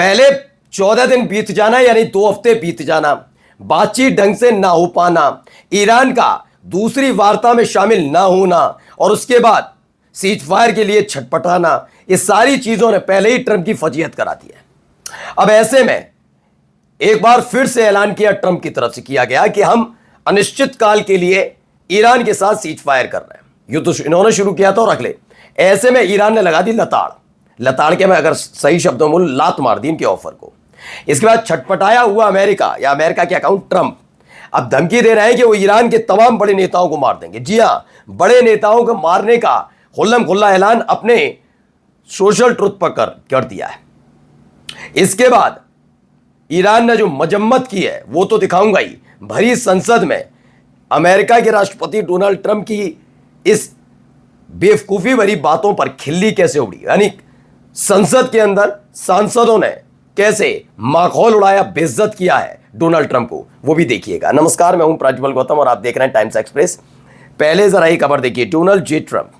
पहले 14 दिन बीत जाना यानी 2 हफ्ते बीत जाना, बातचीत ढंग से ना हो पाना, ईरान का दूसरी वार्ता में शामिल ना होना और उसके बाद सीज फायर के लिए छटपटाना, ये सारी चीजों ने पहले ही ट्रंप की फजीहत करा दी है। अब ऐसे में एक बार फिर से ऐलान किया ट्रंप की तरफ से किया गया कि हम अनिश्चित काल के लिए ईरान के साथ सीज फायर कर रहे हैं। युद्ध तो इन्होंने शुरू किया था और अगले ऐसे में ईरान ने लगा दी लताड़ के, मैं अगर सही शब्दों में लात मार दी इनके ऑफर को। इसके बाद छटपटाया हुआ अमेरिका या अमेरिका के अकाउंट ट्रंप अब धमकी दे रहे हैं कि वो ईरान के तमाम बड़े नेताओं को मार देंगे। जी हां, बड़े नेताओं को मारने का खुल्लम खुल्ला ऐलान अपने सोशल ट्रुथ पर कर दिया है। इसके बाद ईरान ने जो मजम्मत की है वो तो दिखाऊंगा ही। भरी संसद में अमेरिका के राष्ट्रपति डोनाल्ड ट्रंप की इस बेवकूफी भरी बातों पर खिल्ली कैसे उड़ी, यानी संसद के अंदर सांसदों ने कैसे माखौल उड़ाया, बेइज्जत किया है डोनाल्ड ट्रंप को, वो भी देखिएगा। नमस्कार, मैं हूं प्रज्वल गौतम और आप देख रहे हैं टाइम्स एक्सप्रेस। पहले जरा ये खबर देखिए। Donald J Trump,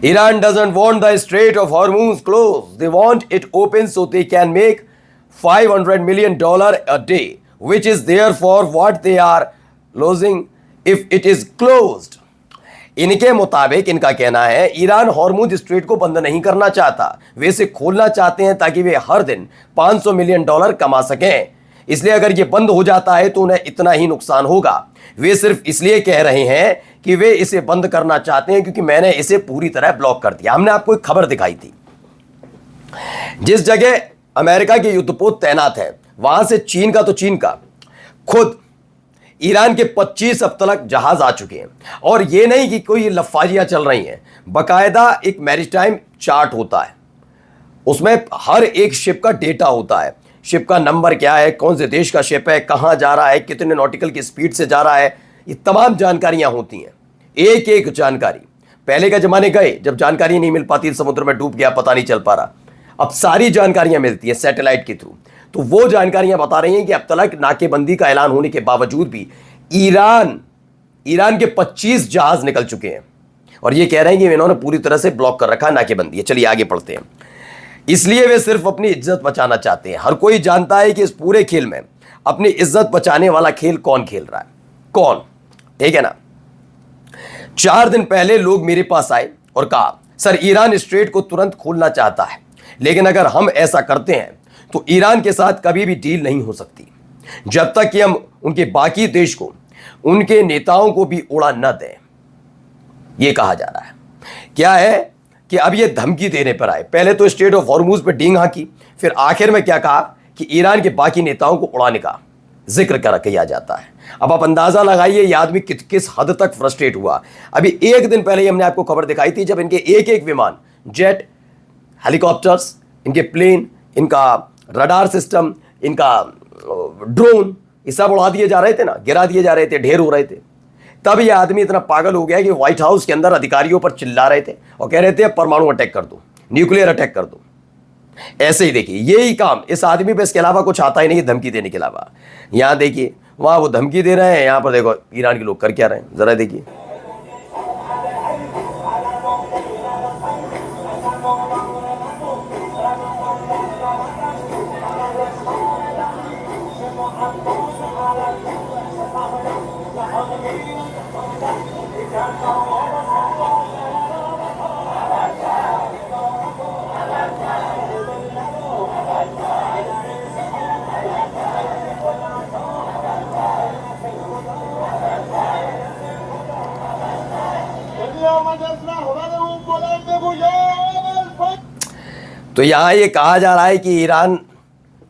Iran doesn't want the Strait of Hormuz closed. They want it open so they can make $500 million a day, which is therefore what they are losing if it is closed. इनके मुताबिक इनका कहना है Iran Hormuz strait को बंद नहीं करना चाहता, वे इसे खोलना चाहते हैं ताकि वे हर दिन $500 मिलियन कमा सकें। इसलिए अगर ये बंद हो जाता है तो उन्हें इतना ही नुकसान होगा। वे सिर्फ इसलिए कह रहे हैं कि वे इसे बंद करना चाहते हैं क्योंकि मैंने इसे पूरी तरह ब्लॉक कर दिया। हमने आपको एक खबर दिखाई थी, जिस जगह अमेरिका के युद्धपोत तैनात है वहां से चीन का खुद ईरान के 25 अब तक जहाज आ चुके हैं। और ये नहीं कि कोई लफाजियां चल रही हैं, बाकायदा एक मैरीटाइम चार्ट होता है, उसमें हर एक शिप का डेटा होता है। शिप का नंबर क्या है, कौन से देश का शिप है, कहां जा रहा है, कितने नॉटिकल की स्पीड से जा रहा है, ये तमाम जानकारियां होती हैं। एक एक जानकारी। पहले के जमाने गए जब जानकारी नहीं मिल पाती, समुद्र में डूब गया, पता नहीं चल पा रहा, अब सारी जानकारियां मिलती है सैटेलाइट के थ्रू। तो वो जानकारियां बता रही हैं कि अब तक नाकेबंदी का ऐलान होने के बावजूद भी ईरान के 25 जहाज निकल चुके हैं और ये कह रहे हैं कि इन्होंने पूरी तरह से ब्लॉक कर रखा है नाकेबंदी। चलिए आगे पढ़ते हैं। इसलिए वे सिर्फ अपनी इज्जत बचाना चाहते हैं। हर कोई जानता है कि इस पूरे खेल में अपनी इज्जत बचाने वाला खेल कौन खेल रहा है, कौन, ठीक है ना। 4 दिन पहले लोग मेरे पास आए और कहा, सर ईरान स्ट्रेट को तुरंत खोलना चाहता है, लेकिन अगर हम ऐसा करते हैं तो ईरान के साथ कभी भी डील नहीं हो सकती जब तक कि हम उनके बाकी देश को, उनके नेताओं को भी उड़ा न दें। यह कहा जा रहा है। क्या है कि अब ये धमकी देने पर आए। पहले तो स्ट्रेट ऑफ हॉर्मुज पे डींग हाँकी, फिर आखिर में क्या कहा कि ईरान के बाकी नेताओं को उड़ाने का जिक्र किया जाता है। अब आप अंदाजा लगाइए ये आदमी किस हद तक फ्रस्ट्रेट हुआ। अभी एक दिन पहले ही हमने आपको खबर दिखाई थी जब इनके एक एक विमान, जेट, हेलीकॉप्टर्स, इनके प्लेन, इनका रडार सिस्टम, इनका ड्रोन, ये सब उड़ा दिए जा रहे थे ना, गिरा दिए जा रहे थे, ढेर हो रहे थे। तब ये आदमी इतना पागल हो गया कि व्हाइट हाउस के अंदर अधिकारियों पर चिल्ला रहे थे और कह रहे थे परमाणु अटैक कर दो, न्यूक्लियर अटैक कर दो। ऐसे ही देखिए यही काम इस आदमी पे, इसके अलावा कुछ आता ही नहीं धमकी देने के अलावा। यहां देखिए, वहां वो धमकी दे रहे हैं, यहां पर देखो ईरान के लोग कर क्या रहे हैं, जरा देखिए। तो यहां ये कहा जा रहा है कि ईरान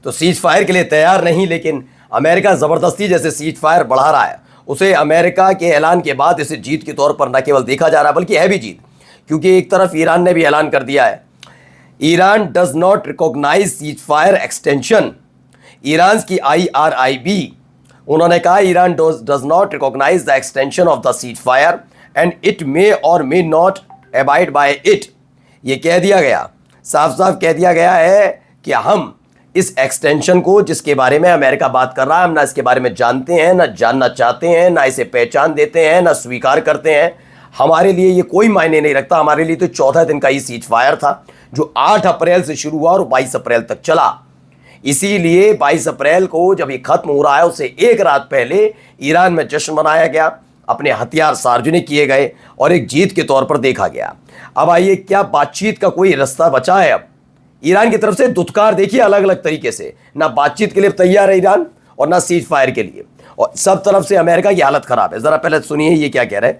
तो सीज फायर के लिए तैयार नहीं, लेकिन अमेरिका जबरदस्ती जैसे सीज फायर बढ़ा रहा है। उसे अमेरिका के ऐलान के बाद इसे जीत के तौर पर न केवल देखा जा रहा है बल्कि है भी जीत, क्योंकि एक तरफ ईरान ने भी ऐलान कर दिया है, Iran does not recognise ceasefire extension. Iran की IRIB, उन्होंने कहा Iran does not recognise the extension of the ceasefire and it may or may not abide by it. ये कह दिया गया, साफ साफ कह दिया गया है कि हम इस एक्सटेंशन को, जिसके बारे में अमेरिका बात कर रहा है, हम ना इसके बारे में जानते हैं, ना जानना चाहते हैं, ना इसे पहचान देते हैं, ना स्वीकार करते हैं। हमारे लिए ये कोई मायने नहीं रखता। हमारे लिए तो 14 दिन का ही सीज फायर था जो 8 अप्रैल से शुरू हुआ और 22 अप्रैल तक चला। इसीलिए 22 अप्रैल को जब ये खत्म हो रहा है उससे एक रात पहले ईरान में जश्न मनाया गया, अपने हथियार सार्वजनिक किए गए और एक जीत के तौर पर देखा गया। अब आइए, क्या बातचीत का कोई रास्ता बचा है? अब ईरान की तरफ से दुत्कार देखिए अलग अलग तरीके से, ना बातचीत के लिए तैयार है ईरान और ना सीज फायर के लिए, और सब तरफ से अमेरिका की हालत खराब है। जरा पहले सुनिए ये क्या कह रहे हैं।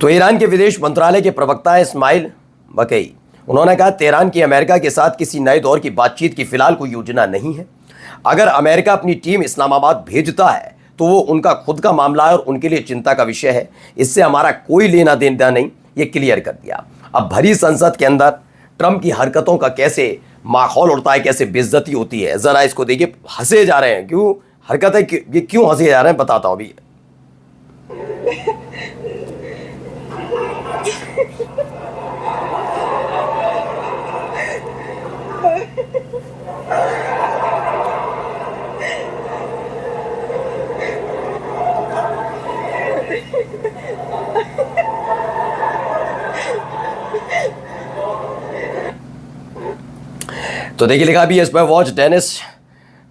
तो ईरान के विदेश मंत्रालय के प्रवक्ता इस्माइल बकई, उन्होंने कहा तेहरान की अमेरिका के साथ किसी नए दौर की बातचीत की फिलहाल कोई योजना नहीं है। अगर अमेरिका अपनी टीम इस्लामाबाद भेजता है तो वो उनका खुद का मामला है और उनके लिए चिंता का विषय है, इससे हमारा कोई लेना देना नहीं, ये क्लियर कर दिया। अब भरी संसद के अंदर ट्रंप की हरकतों का कैसे माहौल उड़ता है, कैसे बेइज्जती होती है, ज़रा इसको देखिए। हंसे जा रहे हैं, क्यों हरकत है, ये क्यों हंसे जा रहे हैं बताता हूँ अभी। तो देखिए लिखा भी है इस पर, watch Danish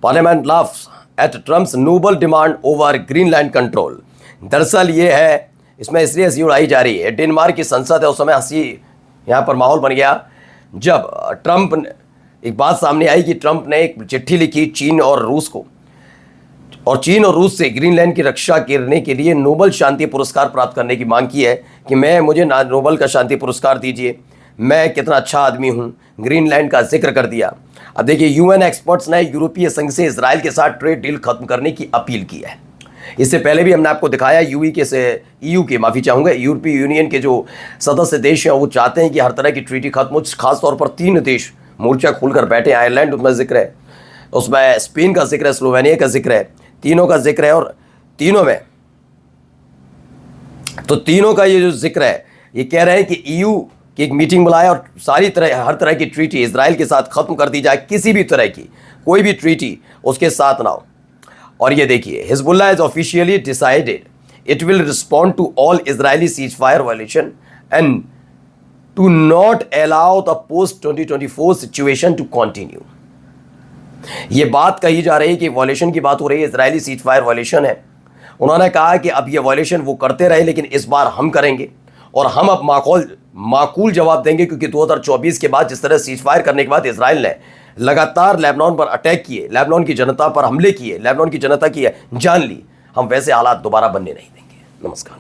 parliament laughs at Trump's Nobel demand over Greenland control. दरअसल ये है, इसमें इसलिए हंसी उड़ाई जा रही है, डेनमार्क की संसद है, उस समय हंसी यहाँ पर माहौल बन गया जब ट्रंप ने एक बात सामने आई कि ट्रंप ने एक चिट्ठी लिखी चीन और रूस को, और चीन और रूस से ग्रीनलैंड की रक्षा करने के लिए नोबल शांति पुरस्कार प्राप्त करने की मांग की है कि मुझे नोबल का शांति पुरस्कार दीजिए, मैं कितना अच्छा आदमी हूँ, ग्रीनलैंड का जिक्र कर दिया। अब देखिए, यूएन एक्सपर्ट्स ने यूरोपीय संघ से इजराइल के साथ ट्रेड डील खत्म करने की अपील की है। इससे पहले भी हमने आपको दिखाया ईयू के माफ़ी चाहूँगा, यूरोपीय यूनियन के जो सदस्य देश हैं वो चाहते हैं कि हर तरह की ट्रीटी खत्म हो। खासतौर पर 3 देश मोर्चा खोलकर बैठे, आयरलैंड उसमें जिक्र है, उसमें स्पेन का जिक्र है, स्लोवेनिया का जिक्र है, तीनों का जिक्र है। और तीनों में तो तीनों का ये जो जिक्र है, ये कह रहे हैं कि ईयू की एक मीटिंग बुलाए और हर तरह की ट्रीटी इजराइल के साथ खत्म कर दी जाए, किसी भी तरह की कोई भी ट्रीटी उसके साथ ना हो। और ये देखिए, Hezbollah is officially decided it will respond to all Israeli cease fire violation and to not allow the post 2024 situation to continue. ये बात कही जा रही है कि वायलेशन की बात हो रही है, इजरायली सीज फायर वायलेशन है। उन्होंने कहा कि अब ये वायलेशन वो करते रहे, लेकिन इस बार हम करेंगे और हम अब माकूल जवाब देंगे, क्योंकि 2024 के बाद जिस तरह सीज फायर करने के बाद इजराइल ने लगातार लेबनान पर अटैक किए, लेबनान की जनता पर हमले किए, लेबनान की जनता की जान ली, हम वैसे हालात दोबारा बनने नहीं देंगे। नमस्कार।